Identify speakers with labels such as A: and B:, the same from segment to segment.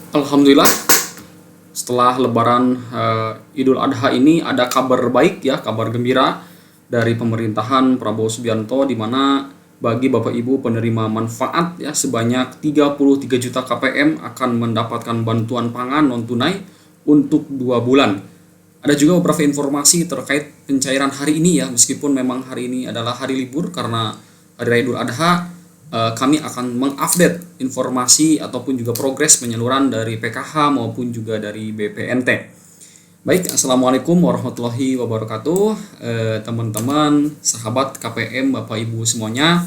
A: Alhamdulillah, setelah Lebaran Idul Adha ini ada kabar baik ya, kabar gembira dari pemerintahan Prabowo Subianto, di mana bagi Bapak Ibu penerima manfaat ya sebanyak 33 juta KPM akan mendapatkan bantuan pangan non tunai untuk 2 bulan. Ada juga beberapa informasi terkait pencairan hari ini ya, meskipun memang hari ini adalah hari libur karena Hari Raya Idul Adha. Kami akan mengupdate informasi ataupun juga progres penyaluran dari PKH maupun juga dari BPNT. Baik, Assalamualaikum warahmatullahi wabarakatuh, teman-teman, sahabat KPM, Bapak Ibu semuanya.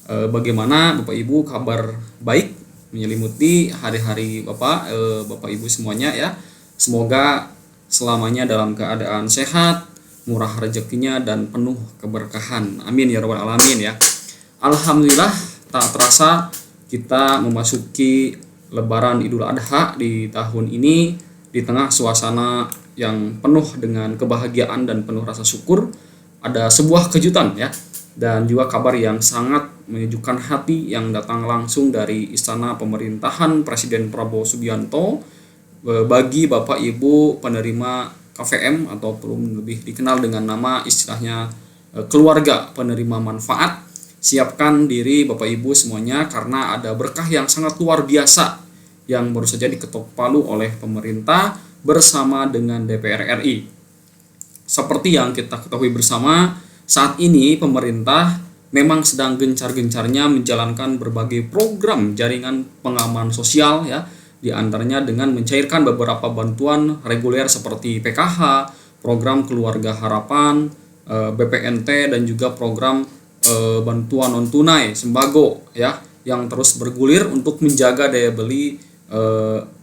A: Bagaimana Bapak Ibu kabar baik menyelimuti hari-hari Bapak Ibu semuanya ya. Semoga selamanya dalam keadaan sehat, murah rezekinya dan penuh keberkahan. Amin ya rabbal alamin ya. Alhamdulillah, tak terasa kita memasuki Lebaran Idul Adha di tahun ini di tengah suasana yang penuh dengan kebahagiaan dan penuh rasa syukur. Ada sebuah kejutan ya, dan juga kabar yang sangat menyejukkan hati yang datang langsung dari istana pemerintahan Presiden Prabowo Subianto bagi Bapak Ibu penerima KVM atau lebih dikenal dengan nama istilahnya keluarga penerima manfaat. Siapkan diri Bapak Ibu semuanya karena ada berkah yang sangat luar biasa yang baru saja diketok palu oleh pemerintah bersama dengan DPR RI. Seperti yang kita ketahui bersama, saat ini pemerintah memang sedang gencar-gencarnya menjalankan berbagai program jaringan pengaman sosial ya, di antaranya dengan mencairkan beberapa bantuan reguler seperti PKH, program Keluarga Harapan, BPNT, dan juga program bantuan non tunai sembako ya, yang terus bergulir untuk menjaga daya beli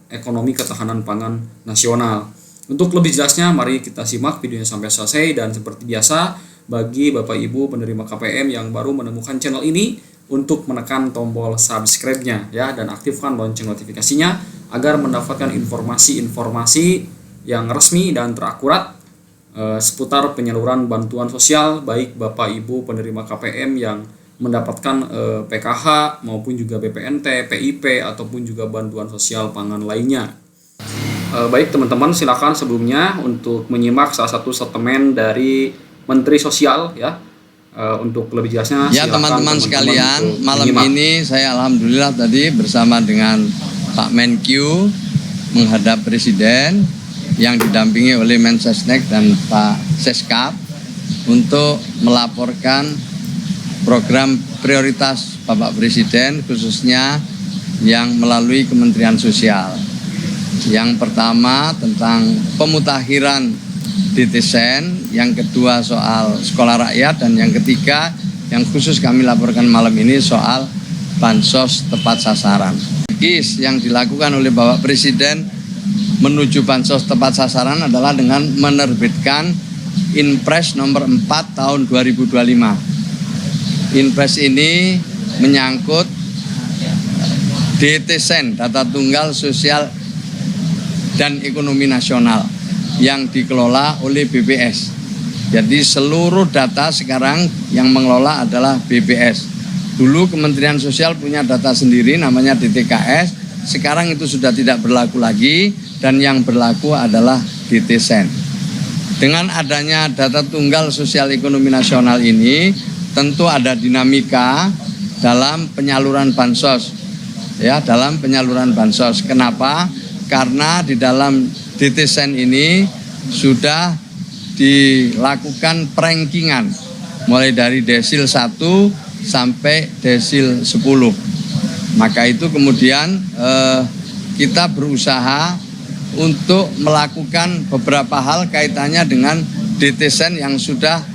A: ekonomi ketahanan pangan nasional. Untuk lebih jelasnya mari kita simak videonya sampai selesai, dan seperti biasa bagi Bapak Ibu penerima KPM yang baru menemukan channel ini untuk menekan tombol subscribe-nya ya, dan aktifkan lonceng notifikasinya agar mendapatkan informasi-informasi yang resmi dan terakurat seputar penyaluran bantuan sosial baik Bapak Ibu penerima KPM yang mendapatkan PKH maupun juga BPNT, PIP ataupun juga bantuan sosial pangan lainnya. Baik teman-teman, silakan sebelumnya untuk menyimak salah satu statement dari Menteri Sosial ya. Untuk lebih jelasnya
B: ya teman-teman sekalian, malam menyimak. Ini saya alhamdulillah tadi bersama dengan Pak Menkyu menghadap Presiden yang didampingi oleh Mensesnek dan Pak Seskap untuk melaporkan program prioritas Bapak Presiden khususnya yang melalui Kementerian Sosial. Yang pertama tentang pemutakhiran DTSEN, yang kedua soal sekolah rakyat, dan yang ketiga yang khusus kami laporkan malam ini soal bansos tepat sasaran. KIS yang dilakukan oleh Bapak Presiden menuju bansos tepat sasaran adalah dengan menerbitkan Inpres nomor 4 tahun 2025. Inpres ini menyangkut DTSEN, Data Tunggal Sosial dan Ekonomi Nasional, yang dikelola oleh BPS. Jadi seluruh data sekarang yang mengelola adalah BPS. Dulu Kementerian Sosial punya data sendiri namanya DTKS, sekarang itu sudah tidak berlaku lagi, dan yang berlaku adalah DTSEN. Dengan adanya data tunggal sosial ekonomi nasional ini, tentu ada dinamika dalam penyaluran bansos. Ya, dalam penyaluran bansos. Kenapa? Karena di dalam DTSEN ini sudah dilakukan perankingan mulai dari desil 1 sampai desil 10. Maka itu kemudian kita berusaha untuk melakukan beberapa hal kaitannya dengan DTSEN yang sudah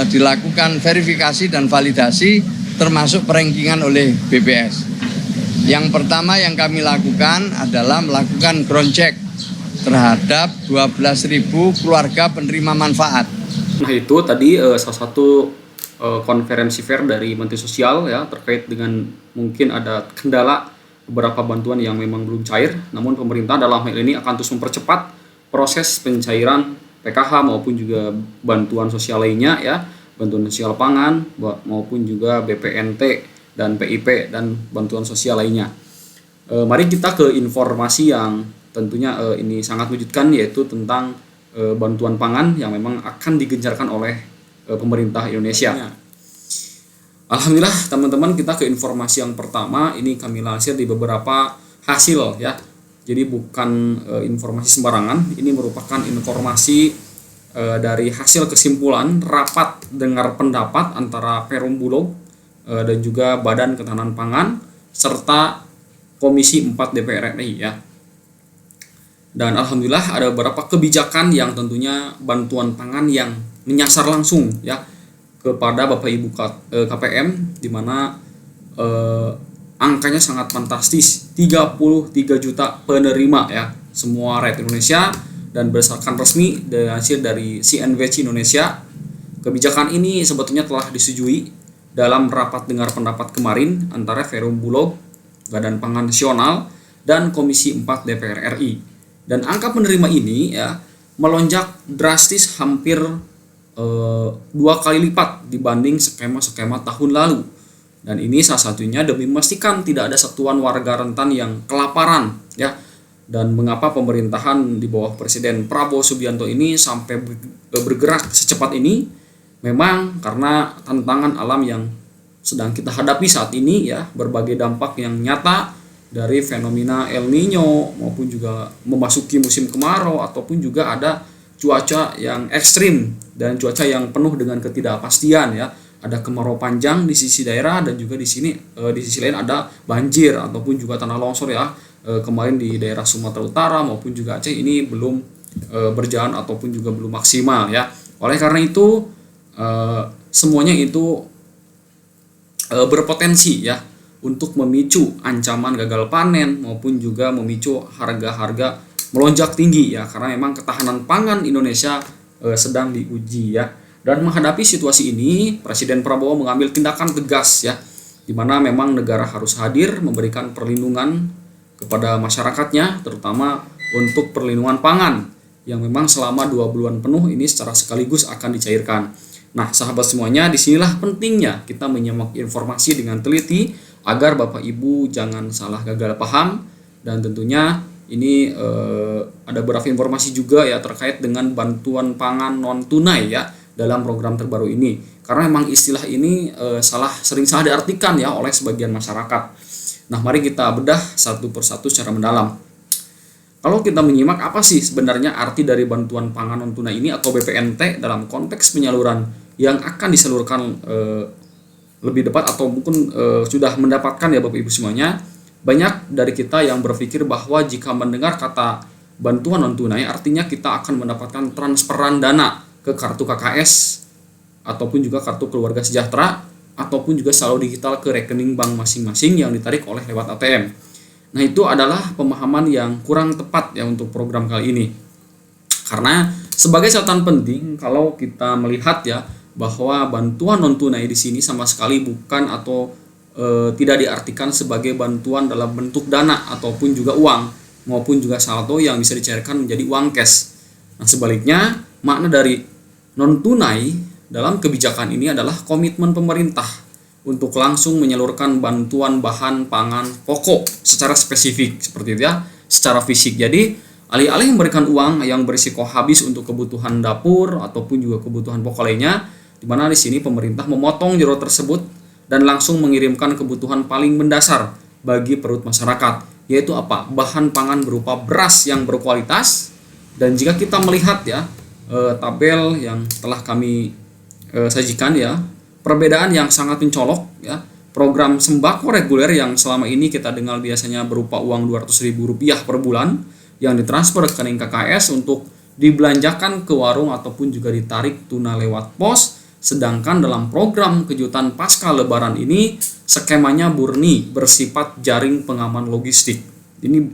B: dilakukan verifikasi dan validasi termasuk perankingan oleh BPS. Yang pertama yang kami lakukan adalah melakukan ground check terhadap 12.000 keluarga penerima manfaat.
A: Nah itu tadi salah satu konferensi fair dari Menteri Sosial ya, terkait dengan mungkin ada kendala beberapa bantuan yang memang belum cair, namun pemerintah dalam hal ini akan terus mempercepat proses pencairan PKH maupun juga bantuan sosial lainnya ya, bantuan sosial pangan maupun juga BPNT dan PIP dan bantuan sosial lainnya. Mari kita ke informasi yang tentunya ini sangat mengejutkan, yaitu tentang bantuan pangan yang memang akan digencarkan oleh pemerintah Indonesia. Alhamdulillah teman-teman, kita ke informasi yang pertama. Ini kami lansir di beberapa hasil ya. Jadi bukan informasi sembarangan, ini merupakan informasi dari hasil kesimpulan rapat dengar pendapat antara Perum Bulog dan juga Badan Ketahanan Pangan serta Komisi 4 DPR RI ya. Dan alhamdulillah ada beberapa kebijakan yang tentunya bantuan pangan yang menyasar langsung ya kepada Bapak Ibu KPM, di mana angkanya sangat fantastis, 33 juta penerima ya, semua rakyat Indonesia. Dan berdasarkan resmi hasil dari CNBC Indonesia, kebijakan ini sebetulnya telah disetujui dalam rapat dengar pendapat kemarin antara Perum Bulog, Badan Pangan Nasional, dan Komisi 4 DPR RI. Dan angka penerima ini ya melonjak drastis, hampir 2 kali lipat dibanding skema-skema tahun lalu. Dan ini salah satunya demi memastikan tidak ada satuan warga rentan yang kelaparan ya. Dan mengapa pemerintahan di bawah Presiden Prabowo Subianto ini sampai bergerak secepat ini? Memang karena tantangan alam yang sedang kita hadapi saat ini ya, berbagai dampak yang nyata dari fenomena El Nino maupun juga memasuki musim kemarau, ataupun juga ada cuaca yang ekstrim dan cuaca yang penuh dengan ketidakpastian ya. Ada kemarau panjang di sisi daerah, dan juga di sini di sisi lain ada banjir ataupun juga tanah longsor ya. Kemarin di daerah Sumatera Utara maupun juga Aceh ini belum berjalan ataupun juga belum maksimal ya. Oleh karena itu semuanya itu berpotensi ya untuk memicu ancaman gagal panen maupun juga memicu harga-harga melonjak tinggi ya, karena memang ketahanan pangan Indonesia sedang diuji ya. Dan menghadapi situasi ini, Presiden Prabowo mengambil tindakan tegas ya, di mana memang negara harus hadir memberikan perlindungan kepada masyarakatnya, terutama untuk perlindungan pangan yang memang selama 2 bulan penuh ini secara sekaligus akan dicairkan. Nah, sahabat semuanya, disinilah pentingnya kita menyimak informasi dengan teliti agar Bapak Ibu jangan salah gagal paham. Dan tentunya ini ada beberapa informasi juga ya terkait dengan bantuan pangan non tunai ya dalam program terbaru ini. Karena memang istilah ini sering salah diartikan ya oleh sebagian masyarakat. Nah, mari kita bedah satu persatu secara mendalam. Kalau kita menyimak apa sih sebenarnya arti dari bantuan pangan non tunai ini atau BPNT dalam konteks penyaluran yang akan disalurkan lebih dekat atau mungkin sudah mendapatkan ya Bapak Ibu semuanya. Banyak dari kita yang berpikir bahwa jika mendengar kata bantuan non tunai artinya kita akan mendapatkan transferan dana ke kartu KKS ataupun juga kartu keluarga sejahtera ataupun juga saldo digital ke rekening bank masing-masing yang ditarik oleh lewat ATM. Nah, itu adalah pemahaman yang kurang tepat ya untuk program kali ini. Karena sebagai catatan penting kalau kita melihat ya bahwa bantuan non tunai di sini sama sekali bukan atau tidak diartikan sebagai bantuan dalam bentuk dana ataupun juga uang maupun juga saldo yang bisa dicairkan menjadi uang cash. Nah, sebaliknya makna dari non tunai dalam kebijakan ini adalah komitmen pemerintah untuk langsung menyalurkan bantuan bahan pangan pokok secara spesifik seperti itu ya, secara fisik. Jadi alih-alih memberikan uang yang berisiko habis untuk kebutuhan dapur ataupun juga kebutuhan pokok lainnya, di mana di sini pemerintah memotong jero tersebut dan langsung mengirimkan kebutuhan paling mendasar bagi perut masyarakat, yaitu apa? Bahan pangan berupa beras yang berkualitas. Dan jika kita melihat ya tabel yang telah kami sajikan ya, perbedaan yang sangat mencolok ya. Program sembako reguler yang selama ini kita dengar biasanya berupa uang Rp200.000 per bulan yang ditransfer ke rekening KKS untuk dibelanjakan ke warung ataupun juga ditarik tunai lewat pos. Sedangkan dalam program kejutan pasca lebaran ini skemanya murni bersifat jaring pengaman logistik. Ini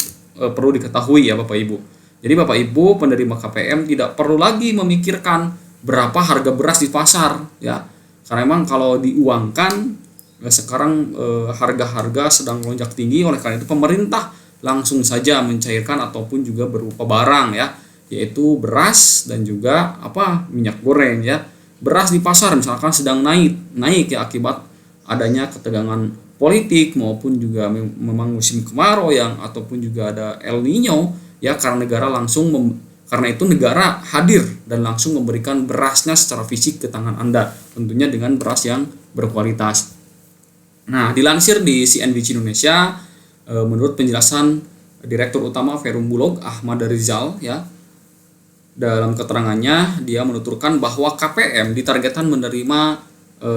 A: perlu diketahui ya Bapak Ibu. Jadi Bapak Ibu penerima KPM tidak perlu lagi memikirkan berapa harga beras di pasar ya. Karena memang kalau diuangkan sekarang harga-harga sedang melonjak tinggi, oleh karena itu pemerintah langsung saja mencairkan ataupun juga berupa barang ya, yaitu beras dan juga minyak goreng ya. Beras di pasar misalkan sedang naik ya akibat adanya ketegangan politik maupun juga memang musim kemarau yang ataupun juga ada El Nino ya, karena itu negara hadir dan langsung memberikan berasnya secara fisik ke tangan Anda, tentunya dengan beras yang berkualitas. Nah, dilansir di CNBC Indonesia, menurut penjelasan Direktur Utama Perum Bulog Ahmad Rizal ya, dalam keterangannya dia menuturkan bahwa KPM ditargetkan menerima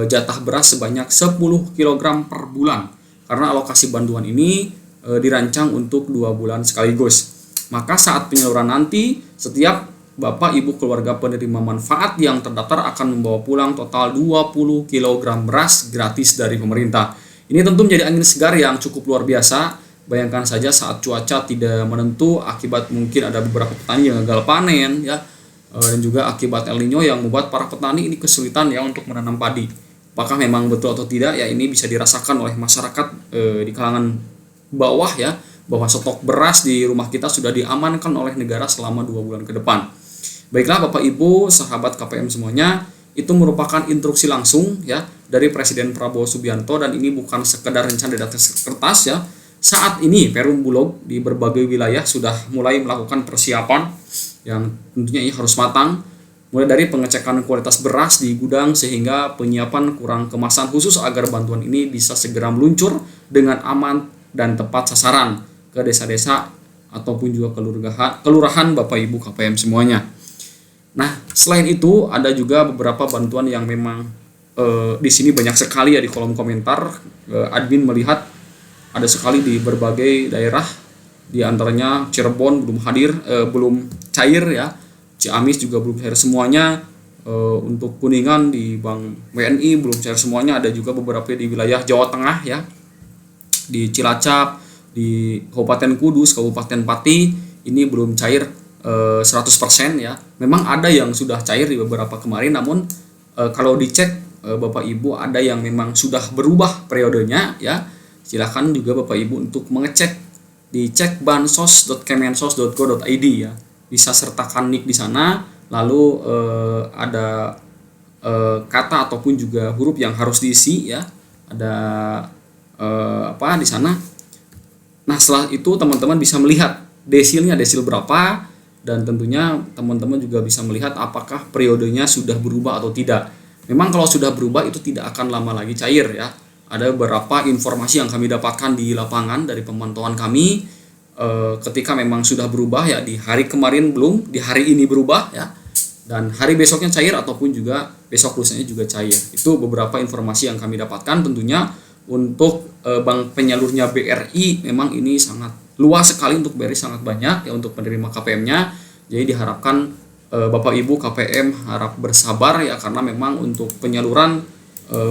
A: jatah beras sebanyak 10 kg per bulan karena alokasi bantuan ini dirancang untuk 2 bulan sekaligus. Maka saat penyaluran nanti, setiap Bapak Ibu keluarga penerima manfaat yang terdaftar akan membawa pulang total 20 kg beras gratis dari pemerintah. Ini tentu menjadi angin segar yang cukup luar biasa. Bayangkan saja saat cuaca tidak menentu akibat mungkin ada beberapa petani yang gagal panen ya, dan juga akibat El Nino yang membuat para petani ini kesulitan ya untuk menanam padi. Apakah memang betul atau tidak ya, ini bisa dirasakan oleh masyarakat di kalangan bawah ya, bahwa stok beras di rumah kita sudah diamankan oleh negara selama 2 bulan ke depan. Baiklah Bapak Ibu, sahabat KPM semuanya, itu merupakan instruksi langsung ya dari Presiden Prabowo Subianto, dan ini bukan sekedar rencana di atas kertas ya. Saat ini Perum Bulog di berbagai wilayah sudah mulai melakukan persiapan yang tentunya ini harus matang, mulai dari pengecekan kualitas beras di gudang sehingga penyiapan kurang kemasan khusus agar bantuan ini bisa segera meluncur dengan aman dan tepat sasaran ke desa-desa ataupun juga kelurahan Bapak Ibu KPM semuanya. Nah, selain itu ada juga beberapa bantuan yang memang di sini banyak sekali ya di kolom komentar. Admin melihat ada sekali di berbagai daerah, di antaranya Cirebon belum cair ya, Ciamis juga belum cair semuanya, untuk Kuningan di Bank WNI belum cair semuanya, ada juga beberapa di wilayah Jawa Tengah ya, di Cilacap, di Kabupaten Kudus, Kabupaten Pati ini belum cair 100% ya. Memang ada yang sudah cair di beberapa kemarin, namun kalau dicek Bapak Ibu ada yang memang sudah berubah periodenya ya. Silakan juga Bapak Ibu untuk mengecek di cek bansos.kemensos.go.id ya. Bisa sertakan nick di sana, lalu ada kata ataupun juga huruf yang harus diisi ya. Ada di sana. Nah, setelah itu teman-teman bisa melihat desil berapa, dan tentunya teman-teman juga bisa melihat apakah periodenya sudah berubah atau tidak. Memang kalau sudah berubah itu tidak akan lama lagi cair ya. Ada beberapa informasi yang kami dapatkan di lapangan dari pemantauan kami, ketika memang sudah berubah ya, di hari kemarin belum, di hari ini berubah ya, dan hari besoknya cair ataupun juga besok lusanya juga cair. Itu beberapa informasi yang kami dapatkan. Tentunya untuk bank penyalurnya BRI memang ini sangat luas sekali, untuk BRI sangat banyak ya untuk penerima KPM-nya. Jadi diharapkan Bapak Ibu KPM harap bersabar ya, karena memang untuk penyaluran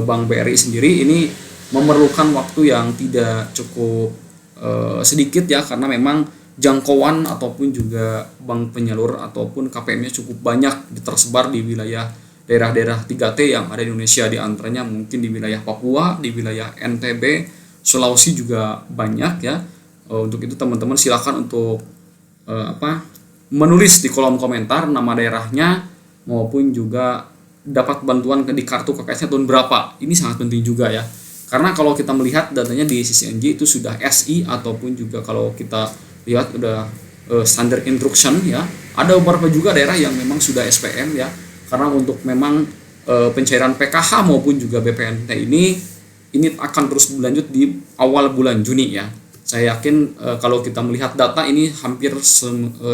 A: Bank BRI sendiri ini memerlukan waktu yang tidak cukup sedikit ya, karena memang jangkauan ataupun juga bank penyalur ataupun KPM-nya cukup banyak tersebar di wilayah daerah-daerah 3T yang ada di Indonesia, di antaranya mungkin di wilayah Papua, di wilayah NTB, Sulawesi juga banyak ya. Untuk itu teman-teman silakan untuk menulis di kolom komentar nama daerahnya maupun juga dapat bantuan di kartu KKS-nya tahun berapa. Ini sangat penting juga ya. Karena kalau kita melihat datanya di CCNJ itu sudah SI ataupun juga kalau kita lihat udah standard instruction ya. Ada beberapa juga daerah yang memang sudah SPM ya. Karena untuk memang pencairan PKH maupun juga BPNT ini akan terus berlanjut di awal bulan Juni ya. Saya yakin kalau kita melihat data ini hampir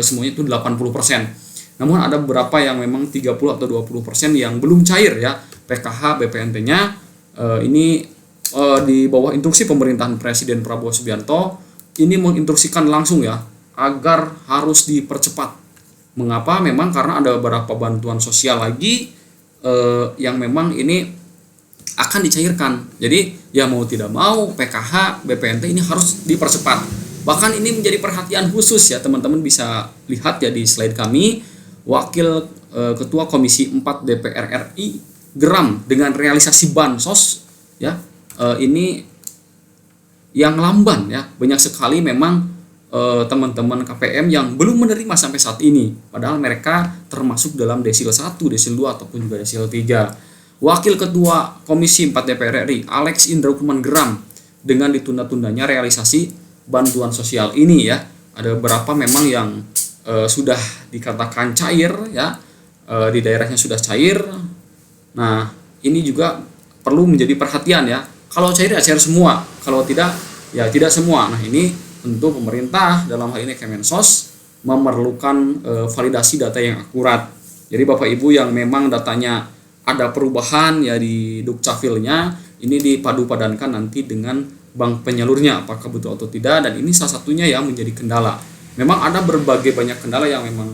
A: semuanya itu 80%. Namun ada beberapa yang memang 30 atau 20% yang belum cair ya PKH BPNT-nya. Ini di bawah instruksi pemerintahan Presiden Prabowo Subianto ini menginstruksikan langsung ya agar harus dipercepat. Mengapa? Memang karena ada beberapa bantuan sosial lagi yang memang ini akan dicairkan. Jadi ya mau tidak mau PKH BPNT ini harus dipercepat. Bahkan ini menjadi perhatian khusus ya, teman-teman bisa lihat ya di slide kami. Wakil Ketua Komisi 4 DPR RI geram dengan realisasi bansos ya, ini yang lamban ya. Banyak sekali memang teman-teman KPM yang belum menerima sampai saat ini, padahal mereka termasuk dalam desil 1, desil 2 ataupun juga desil 3. Wakil Ketua Komisi 4 DPR RI Alex Indra Lukman geram dengan ditunda-tundanya realisasi bantuan sosial ini ya. Ada beberapa memang yang sudah dikatakan cair ya, di daerahnya sudah cair. Nah, ini juga perlu menjadi perhatian ya. Kalau cair ya cair semua, kalau tidak ya tidak semua. Nah, ini tentu pemerintah dalam hal ini Kemensos memerlukan validasi data yang akurat. Jadi Bapak Ibu yang memang datanya ada perubahan ya di Dukcapilnya, ini dipadu-padankan nanti dengan bank penyalurnya apakah betul atau tidak, dan ini salah satunya yang menjadi kendala. Memang ada berbagai banyak kendala yang memang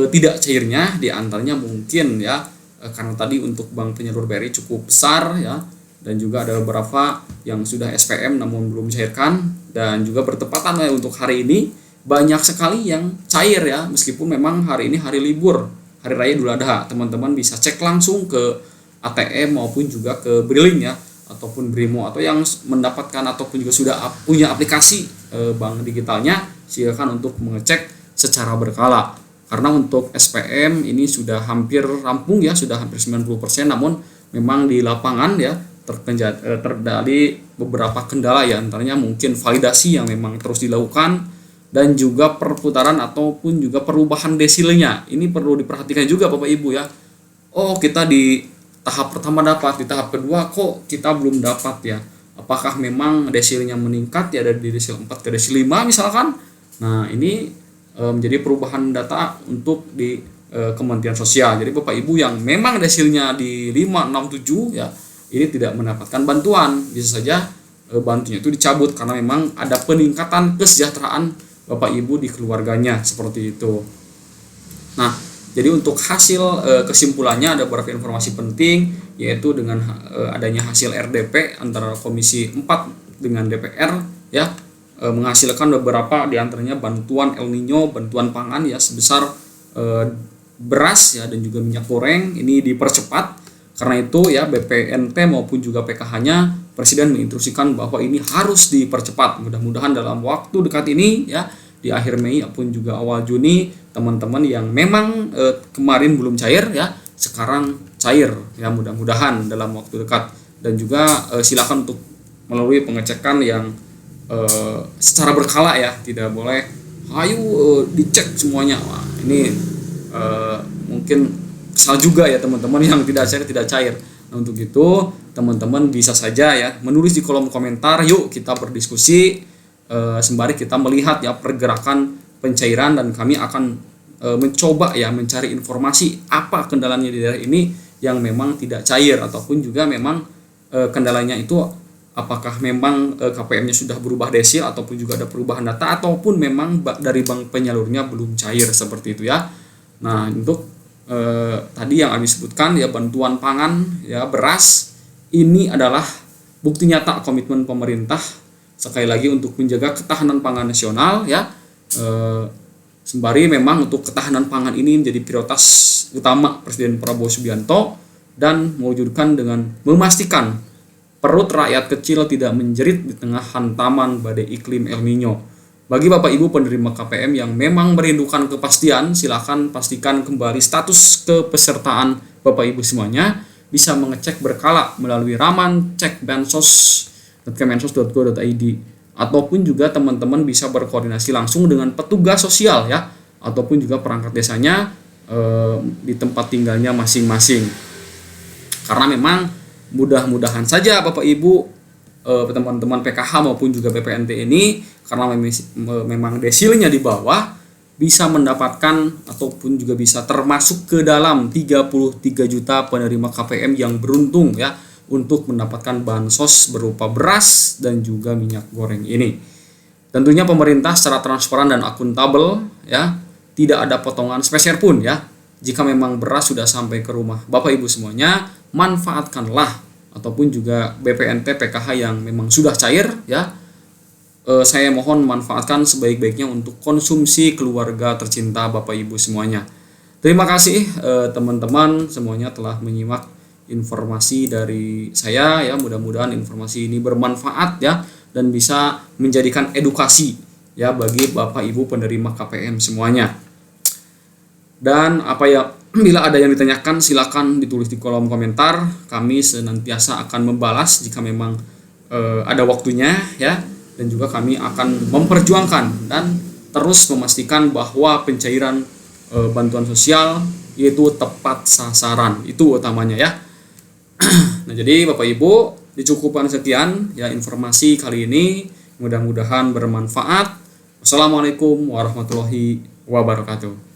A: tidak cairnya, di antaranya mungkin ya karena tadi untuk bank penyalur BRI cukup besar ya, dan juga ada beberapa yang sudah SPM namun belum cairkan, dan juga bertepatan ya untuk hari ini banyak sekali yang cair ya, meskipun memang hari ini hari libur, hari raya Idul Adha. Teman-teman bisa cek langsung ke ATM maupun juga ke Briling ya, ataupun Brimo, atau yang mendapatkan ataupun juga sudah punya aplikasi bank digitalnya, silakan untuk mengecek secara berkala. Karena untuk SPM ini sudah hampir rampung ya, sudah hampir 90%, namun memang di lapangan ya terjadi beberapa kendala ya, antaranya mungkin validasi yang memang terus dilakukan, dan juga perputaran ataupun juga perubahan desilnya. Ini perlu diperhatikan juga Bapak Ibu ya. Oh, kita di tahap pertama dapat, di tahap kedua kok kita belum dapat ya. Apakah memang desilnya meningkat ya dari desil 4 ke desil 5 misalkan. Nah, ini menjadi perubahan data untuk di Kementerian Sosial. Jadi Bapak Ibu yang memang desilnya di 5, 6, 7 ya, ini tidak mendapatkan bantuan. Bisa saja bantunya itu dicabut karena memang ada peningkatan kesejahteraan Bapak Ibu di keluarganya, seperti itu. Nah, jadi untuk hasil kesimpulannya ada beberapa informasi penting, yaitu dengan adanya hasil RDP antara Komisi 4 dengan DPR ya, menghasilkan beberapa diantaranya bantuan El Nino, bantuan pangan ya sebesar beras ya dan juga minyak goreng ini dipercepat. Karena itu ya BPNT maupun juga PKH-nya Presiden menginstruksikan bahwa ini harus dipercepat. Mudah-mudahan dalam waktu dekat ini ya, di akhir Mei ataupun juga awal Juni, teman-teman yang memang kemarin belum cair ya, sekarang cair ya, mudah-mudahan dalam waktu dekat. Dan juga silakan untuk melalui pengecekan yang secara berkala ya, tidak boleh ayo dicek semuanya. Wah, ini mungkin kesal juga ya teman-teman yang tidak cair. Nah, untuk itu teman-teman bisa saja ya menulis di kolom komentar, yuk kita berdiskusi sembari kita melihat ya pergerakan pencairan, dan kami akan mencoba ya mencari informasi apa kendalanya di daerah ini yang memang tidak cair, ataupun juga memang kendalanya itu apakah memang KPM-nya sudah berubah desil ataupun juga ada perubahan data, ataupun memang dari bank penyalurnya belum cair, seperti itu ya. Nah, untuk tadi yang kami sebutkan ya, bantuan pangan ya, beras, ini adalah bukti nyata komitmen pemerintah sekali lagi untuk menjaga ketahanan pangan nasional ya, sembari memang untuk ketahanan pangan ini menjadi prioritas utama Presiden Prabowo Subianto, dan mewujudkan dengan memastikan perut rakyat kecil tidak menjerit di tengah hantaman badai iklim El Nino. Bagi Bapak Ibu penerima KPM yang memang merindukan kepastian, silakan pastikan kembali status kepesertaan Bapak Ibu semuanya. Bisa mengecek berkala melalui laman cekbansos.kemensos.go.id, ataupun juga teman-teman bisa berkoordinasi langsung dengan petugas sosial ya, ataupun juga perangkat desanya di tempat tinggalnya masing-masing. Karena memang mudah-mudahan saja Bapak Ibu teman-teman PKH maupun juga BPNT ini, karena memang desilnya di bawah, bisa mendapatkan ataupun juga bisa termasuk ke dalam 33 juta penerima KPM yang beruntung ya untuk mendapatkan bansos berupa beras dan juga minyak goreng ini. Tentunya pemerintah secara transparan dan akuntabel ya, tidak ada potongan sepeser pun ya. Jika memang beras sudah sampai ke rumah Bapak Ibu semuanya, manfaatkanlah, ataupun juga BPNT PKH yang memang sudah cair ya, saya mohon manfaatkan sebaik-baiknya untuk konsumsi keluarga tercinta Bapak Ibu semuanya. Terima kasih teman-teman semuanya telah menyimak informasi dari saya ya, mudah-mudahan informasi ini bermanfaat ya, dan bisa menjadikan edukasi ya bagi Bapak Ibu penerima KPM semuanya. Dan bila ada yang ditanyakan silakan ditulis di kolom komentar. Kami senantiasa akan membalas jika memang ada waktunya ya, dan juga kami akan memperjuangkan dan terus memastikan bahwa pencairan bantuan sosial itu tepat sasaran, itu utamanya ya. Nah, jadi Bapak Ibu, dicukupkan sekian ya informasi kali ini, mudah-mudahan bermanfaat. Wassalamualaikum warahmatullahi wabarakatuh.